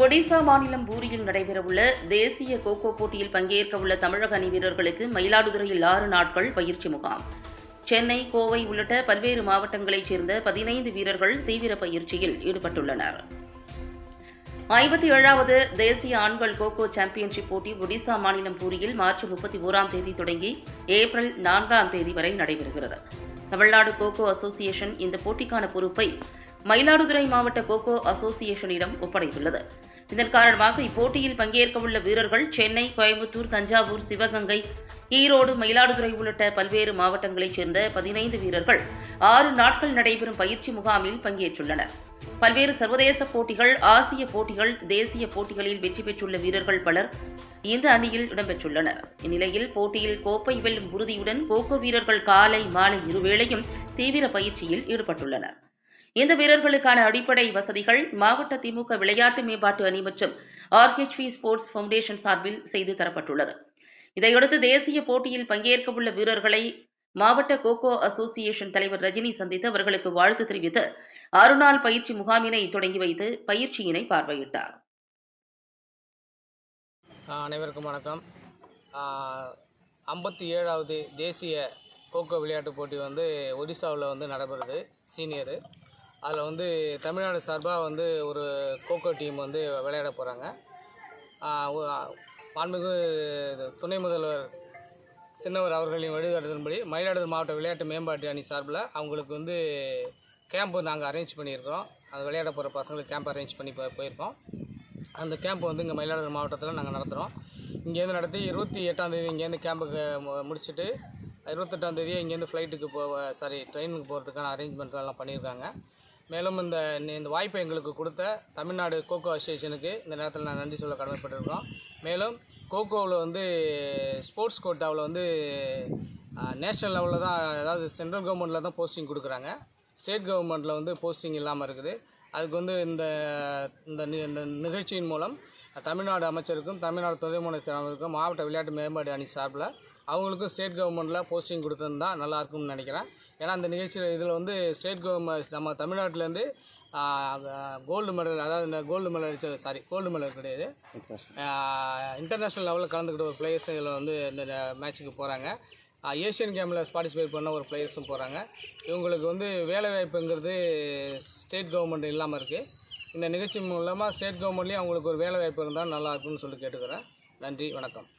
ஒடிசா மாநிலம் பூரியில் நடைபெறவுள்ள தேசிய கோகோ போட்டியில் பங்கேற்கவுள்ள தமிழக அணி வீரர்களுக்கு மயிலாடுதுறையில் 6 நாட்கள் பயிற்சி முகாம். சென்னை, கோவை உள்ளிட்ட பல்வேறு மாவட்டங்களைச் சேர்ந்த 15 வீரர்கள் தீவிர பயிற்சியில் ஈடுபட்டுள்ளனர். 57வது தேசிய ஆண்கள் கோகோ சாம்பியன்ஷிப் போட்டி ஒடிசா மாநிலம் பூரியில் மார்ச் 31ஆம் தேதி தொடங்கி ஏப்ரல் 4ஆம் தேதி வரை நடைபெறுகிறது. தமிழ்நாடு கோகோ அசோசியேஷன் இந்த போட்டிக்கான பொறுப்பை மயிலாடுதுறை மாவட்ட கோகோ அசோசியேஷனிடம் ஒப்படைத்துள்ளது. இதன் காரணமாக இப்போட்டியில் பங்கேற்கவுள்ள வீரர்கள் சென்னை, கோயம்புத்தூர், தஞ்சாவூர், சிவகங்கை, ஈரோடு, மயிலாடுதுறை உள்ளிட்ட பல்வேறு மாவட்டங்களைச் சேர்ந்த 15 வீரர்கள் 6 நாட்கள் நடைபெறும் பயிற்சி முகாமில் பங்கேற்றுள்ளனர். பல்வேறு சர்வதேச போட்டிகள், ஆசிய போட்டிகள், தேசிய போட்டிகளில் வெற்றி பெற்றுள்ள வீரர்கள் பலர் இந்த அணியில் இடம்பெற்றுள்ளனர். இந்நிலையில் போட்டியில் கோப்பை வெல்லும் உறுதியுடன் கோகோ வீரர்கள் காலை, மாலை இருவேளையும் தீவிர பயிற்சியில் ஈடுபட்டுள்ளனர். இந்த வீரர்களுக்கான அடிப்படை வசதிகள் மாவட்ட திமுக விளையாட்டு மேம்பாட்டு அணி மற்றும் RHV ஸ்போர்ட்ஸ் ஃபவுண்டேஷன் சார்பில் செய்து தரப்பட்டுள்ளது. இதையடுத்து தேசிய போட்டியில் பங்கேற்கவுள்ள வீரர்களை மாவட்ட கோகோ அசோசியேஷன் தலைவர் ரஜினி சந்தித்து அவர்களுக்கு வாழ்த்து தெரிவித்து 6 நாள் பயிற்சி முகாமினை தொடங்கி வைத்து பயிற்சியினை பார்வையிட்டார். அனைவருக்கும் வணக்கம். 57வது தேசிய கோகோ விளையாட்டு போட்டி ஒடிசாவில் நடைபெறுது. சீனியரு அதில் தமிழ்நாடு சார்பாக ஒரு கோகோ டீம் விளையாட போகிறாங்க. மாண்புமிகு துணை முதல்வர் சின்னவர் அவர்களின் வழிகாட்டுதலின்படி மயிலாடுதுறை மாவட்ட விளையாட்டு மேம்பாட்டு அணி சார்பில் அவங்களுக்கு கேம்ப்பு நாங்கள் அரேஞ்ச் பண்ணியிருக்கோம். அது விளையாட போகிற பசங்களுக்கு கேம்ப் அரேஞ்ச் பண்ணி போயிருக்கோம். அந்த கேம்ப் இங்கே மயிலாடுதுறை மாவட்டத்தில் நாங்கள் நடத்துகிறோம். இங்கேருந்து நடத்தி 28ஆம் தேதி இங்கேருந்து கேம்புக்கு முடிச்சுட்டு 28ஆம் தேதி இங்கேருந்து ட்ரெயினுக்கு போகிறதுக்கான அரேஞ்ச்மெண்ட்ஸ் எல்லாம் பண்ணியிருக்காங்க. மேலும் இந்த வாய்ப்பை எங்களுக்கு கொடுத்த தமிழ்நாடு கோகோ அசோசியேஷனுக்கு இந்த நேரத்தில் நான் நன்றி சொல்ல கடமைப்பட்டிருக்கோம். மேலும் கோகோவில் ஸ்போர்ட்ஸ் கோட்டாவில் நேஷ்னல் லெவலில் தான், அதாவது சென்ட்ரல் கவர்மெண்ட்டில் தான் போஸ்டிங் கொடுக்குறாங்க. ஸ்டேட் கவர்மெண்ட்டில் போஸ்டிங் இல்லாமல் இருக்குது. அதுக்கு இந்த நிகழ்ச்சியின் மூலம் தமிழ்நாடு அமைச்சருக்கும் தமிழ்நாடு துணை முதலமைச்சருக்கும் மாவட்ட விளையாட்டு மேம்பாடு அணி சார்பில் அவங்களுக்கும் ஸ்டேட் கவர்மெண்ட்டில் போஸ்டிங் கொடுத்துருந்தா நல்லா இருக்கும்னு நினைக்கிறேன். ஏன்னா அந்த நிகழ்ச்சியில் இதில் ஸ்டேட் கவர்மெண்ட் நம்ம தமிழ்நாட்டிலேருந்து கோல்டு மெடல், அதாவது இந்த கோல்டு மெடல் கிடையாது, இன்டர்நேஷ்னல் லெவலில் கலந்துக்கிட்ட ஒரு பிளேயர்ஸ் இதில் இந்த மேட்ச்சுக்கு போகிறாங்க. ஏஷியன் கேமில் பார்ட்டிசிபேட் பண்ண ஒரு பிளேயர்ஸும் போகிறாங்க. இவங்களுக்கு வேலைவாய்ப்புங்கிறது ஸ்டேட் கவர்மெண்ட் இல்லாமல் இருக்குது. இந்த நிகழ்ச்சி மூலமாக ஸ்டேட் கவர்மெண்ட்லேயும் அவங்களுக்கு ஒரு வேலைவாய்ப்பு இருந்தால் நல்லா இருக்கும்னு சொல்லி கேட்டுக்கிறேன். நன்றி, வணக்கம்.